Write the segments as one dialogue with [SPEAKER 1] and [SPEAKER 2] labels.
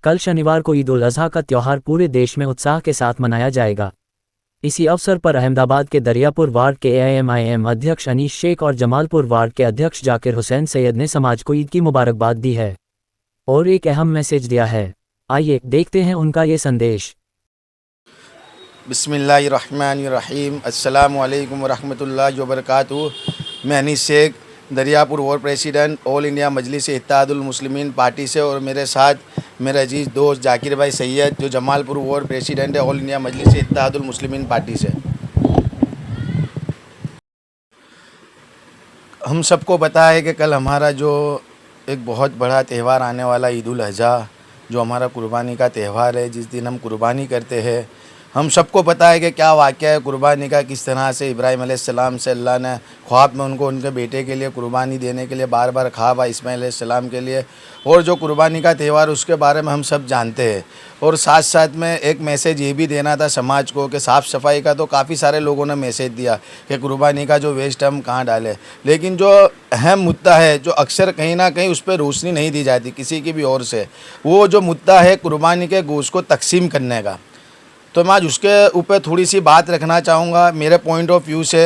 [SPEAKER 1] कल शनिवार को ईद उल अज़हा का त्यौहार पूरे देश में उत्साह के साथ मनाया जाएगा। इसी अवसर पर अहमदाबाद के दरियापुर वार्ड के AIMIM अध्यक्ष अनीश शेख और जमालपुर वार्ड के अध्यक्ष जाकिर हुसैन सैयद ने समाज को ईद की मुबारकबाद दी है और एक अहम मैसेज दिया है। आइए देखते हैं उनका ये संदेश।
[SPEAKER 2] बिस्मिल्लाहिर्रहमानिर्रहीम, अस्सलामु अलैकुम वरहमतुल्लाहि वबरकातुहू। मैं Anees Shaikh, Dariyapur ward president, all India Majlis Ittehadul Muslimeen party से, और मेरे साथ मेरे अजीज़ दोस्त जाकिर भाई सैयद जो जमालपुर वार्ड प्रेसिडेंट है all India Majlis Ittehadul Muslimeen party से। हम सबको पता है कि कल हमारा जो एक बहुत बड़ा त्यौहार आने वाला ईद उल अज़हा, जो हमारा कुर्बानी का त्यौहार है, जिस दिन हम कुर्बानी करते हैं। हम सबको पता है कि क्या वाक़या है कुर्बानी का, किस तरह से इब्राहीम अलैहिस्सलाम से अल्लाह ने ख्वाब में उनको उनके बेटे के लिए कुर्बानी देने के लिए बार बार ख्वाब इस्माईल अलैहिस्सलाम के लिए, और जो कुर्बानी का त्यौहार उसके बारे में हम सब जानते हैं। और साथ साथ में एक मैसेज ये भी देना था समाज को कि साफ़ सफाई का तो काफ़ी सारे लोगों ने मैसेज दिया कि कुर्बानी का जो वेस्ट हम कहाँ डालें, लेकिन जो अहम मुद्दा है जो अक्सर कहीं ना कहीं उस पर रोशनी नहीं दी जाती किसी की भी ओर से, वो जो मुद्दा है कुर्बानी के गोश्त को तकसीम करने का। तो मैं आज उसके ऊपर थोड़ी सी बात रखना चाहूँगा मेरे पॉइंट ऑफ व्यू से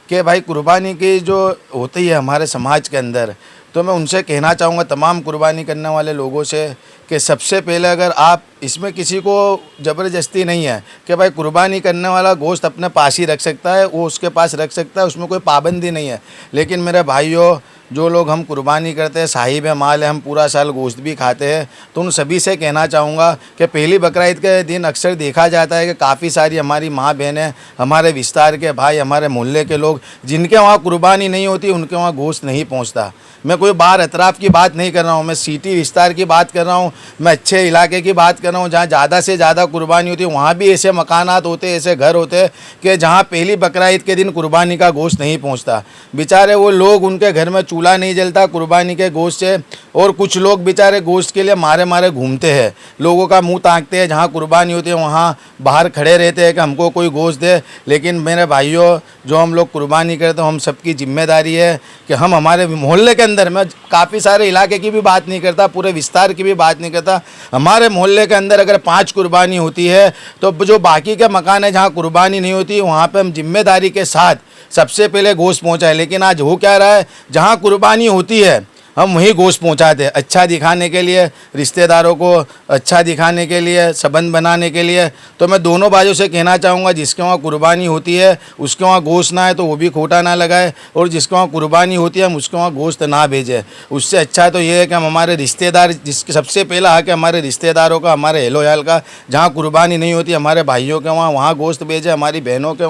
[SPEAKER 2] कि भाई कुर्बानी की जो होती है हमारे समाज के अंदर, तो मैं उनसे कहना चाहूँगा तमाम कुर्बानी करने वाले लोगों से कि सबसे पहले अगर आप इसमें किसी को ज़बरदस्ती नहीं है कि भाई कुर्बानी करने वाला गोश्त अपने पास ही रख सकता है, वो उसके पास रख सकता है, उसमें कोई पाबंदी नहीं है। लेकिन मेरे भाइयों, जो लोग हम कुर्बानी करते हैं साहिब माल है, हम पूरा साल गोश्त भी खाते हैं, तो उन सभी से कहना चाहूँगा कि पहली बकरा ईद के दिन अक्सर देखा जाता है कि काफ़ी सारी हमारी माँ बहनें, हमारे विस्तार के भाई, हमारे मोहल्ले के लोग जिनके वहाँ कुर्बानी नहीं होती उनके वहाँ गोश्त नहीं पहुँचता। मैं कोई बाहर अतराफ़ की बात नहीं कर रहा हूँ, मैं सिटी विस्तार की बात कर रहा हूँ, मैं अच्छे इलाके की बात कर रहा हूँ जहाँ ज़्यादा से ज़्यादा कुर्बानी होती है। वहाँ भी ऐसे मकानात होते हैं, ऐसे घर होते हैं कि जहाँ पहली बकरा ईद के दिन कुर्बानी का गोश्त नहीं पहुँचता। बेचारे वो लोग, उनके घर में चूल्हा नहीं जलता कुर्बानी के गोश्त से, और कुछ लोग बेचारे गोश्त के लिए मारे मारे घूमते हैं, लोगों का मुँह ताकते हैं, जहाँ कुर्बानी होती है वहाँ बाहर खड़े रहते हैं कि हमको कोई गोश्त दे। लेकिन मेरे भाइयों, जो हम लोग कुर्बानी करते हैं, हम सबकी जिम्मेदारी है कि हम हमारे मोहल्ले के अंदर, मैं काफ़ी सारे इलाके की भी बात नहीं करता, पूरे विस्तार की भी बात नहीं करता, हमारे मोहल्ले के अंदर अगर 5 कुर्बानी होती है तो जो बाकी के मकान है जहाँ कुर्बानी नहीं होती वहाँ पे हम जिम्मेदारी के साथ सबसे पहले गोश्त पहुँचाएं। लेकिन आज हो क्या रहा है, जहाँ कुर्बानी होती है हम वहीं गोश्त पहुँचाते हैं, अच्छा दिखाने के लिए, रिश्तेदारों को अच्छा दिखाने के लिए, संबंध बनाने के लिए। तो मैं दोनों बाजू से कहना चाहूँगा, जिसके वहाँ कुर्बानी होती है उसके वहाँ गोश्त ना है तो वो भी खोटा ना लगाए, और जिसके वहाँ कुर्बानी होती है हम उसके वहाँ गोश्त ना भेजें। उससे अच्छा तो ये है कि हम हमारे रिश्तेदार, जिसके सबसे पहला हक है हमारे रिश्तेदारों का, हमारे हेलोयाल का, जहाँ कुर्बानी नहीं होती हमारे भाइयों के वहाँ गोश्त भेजें, हमारी बहनों के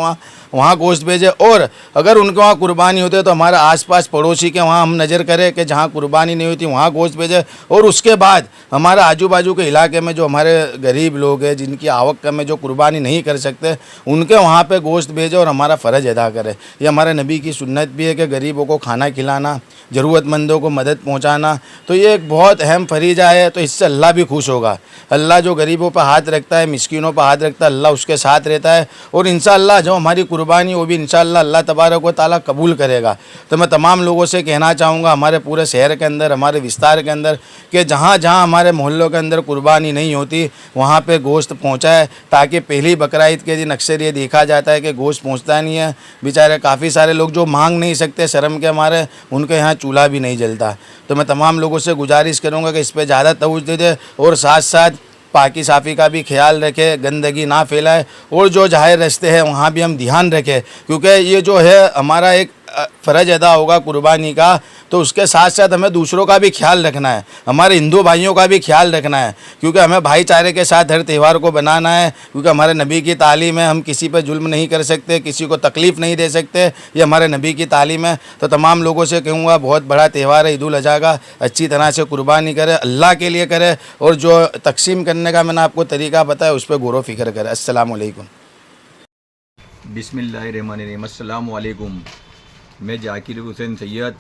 [SPEAKER 2] वहाँ गोश्त भेजें। और अगर उनके वहाँ कुर्बानी होती है तो हमारे आसपास पड़ोसी के वहाँ हम नज़र करें कि जहाँ कुर्बानी नहीं होती वहाँ गोश्त भेजें। और उसके बाद हमारे आजू बाजू के इलाके में जो हमारे गरीब लोग हैं, जिनकी आवक कम है, जो कुर्बानी नहीं कर सकते, उनके वहाँ पे गोश्त भेजें और हमारा फ़र्ज़ अदा करें। ये हमारे नबी की सुन्नत भी है कि गरीबों को खाना खिलाना, ज़रूरतमंदों को मदद पहुँचाना, तो ये एक बहुत अहम फरीज़ा है। तो इससे अल्लाह भी खुश होगा। अल्लाह जो गरीबों पर हाथ रखता है, मिस्कीनों पर हाथ रखता है, अल्लाह उसके साथ रहता है। और इंशाअल्लाह जो हमारी कुर्बानी वो भी इंशाअल्लाह अल्लाह तबारक व तआला कबूल करेगा। तो मैं तमाम लोगों से कहना चाहूँगा, हमारे पूरे शहर के अंदर, हमारे विस्तार के अंदर, कि जहाँ जहाँ हमारे मोहल्लों के अंदर कुर्बानी नहीं होती वहाँ पे गोश्त पहुँचाए, ताकि पहली बकरा ईद के दिन अक्सर ये देखा जाता है कि गोश्त पहुँचता नहीं है। बेचारे काफ़ी सारे लोग जो मांग नहीं सकते शर्म के मारे, उनके यहाँ चूल्हा भी नहीं जलता। तो मैं तमाम लोगों से गुजारिश करूँगा कि इस पर ज़्यादा तवज्जो दे, और साथ साथ पाकी साफ़ी का भी ख्याल रखें, गंदगी ना फैलाए, और जो जाहिर रास्ते हैं वहाँ भी हम ध्यान रखें, क्योंकि ये जो है हमारा एक फ़र्ज़ अदा होगा कुर्बानी का, तो उसके साथ साथ हमें दूसरों का भी ख्याल रखना है, हमारे हिंदू भाइयों का भी ख्याल रखना है, क्योंकि हमें भाईचारे के साथ हर त्यौहार को बनाना है। क्योंकि हमारे नबी की तालीम है, हम किसी पर जुल्म नहीं कर सकते, किसी को तकलीफ़ नहीं दे सकते, ये हमारे नबी की तालीम है। तो तमाम लोगों से कहूँगा, बहुत बड़ा त्यौहार है ईद उल अज़हा का, अच्छी तरह से कुर्बानी करे, अल्लाह के लिए करे, और जो तकसीम करने का मैंने आपको तरीका बताया उस पर गौर व फिक्र करें। अस्सलामु अलैकुम।
[SPEAKER 3] बिस्मिल्लाहिर्रहमानिर्रहीम। अस्सलामु अलैकुम। मैं जाकिर हुसैन सैयद,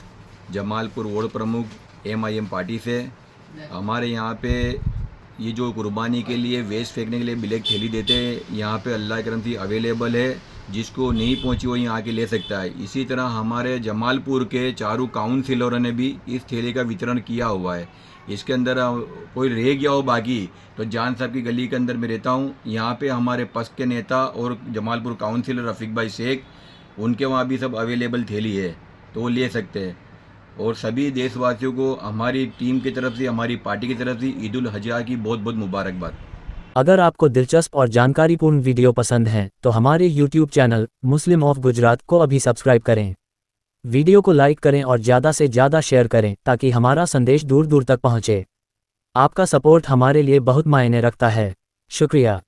[SPEAKER 3] जमालपुर वार्ड प्रमुख MIM पार्टी से। हमारे यहाँ पे ये जो कुर्बानी के लिए वेस्ट फेंकने के लिए ब्लैक थैली देते हैं, यहाँ पे अल्लाह के करम से अवेलेबल है। जिसको नहीं पहुँची वो यहाँ के ले सकता है। इसी तरह हमारे जमालपुर के चारों काउंसिलरों ने भी इस थैली का वितरण किया हुआ है। इसके अंदर कोई रह गया हो बाकी तो जान साहब की गली के अंदर मैं रहता हूँ, यहाँ पे हमारे पक्ष के नेता और जमालपुर काउंसिलर रफ़ीक भाई शेख, उनके वहाँ भी सब अवेलेबल थैली है, तो वो ले सकते हैं। और सभी देशवासियों को हमारी टीम की तरफ से, हमारी पार्टी की तरफ से ईद उल अजहा की बहुत बहुत मुबारकबाद।
[SPEAKER 1] अगर आपको दिलचस्प और जानकारीपूर्ण वीडियो पसंद हैं तो हमारे YouTube channel Muslim of Gujarat को अभी सब्सक्राइब करें। वीडियो को लाइक करें और ज़्यादा से ज़्यादा शेयर करें ताकि हमारा संदेश दूर दूर तक पहुँचे। आपका सपोर्ट हमारे लिए बहुत मायने रखता है। शुक्रिया।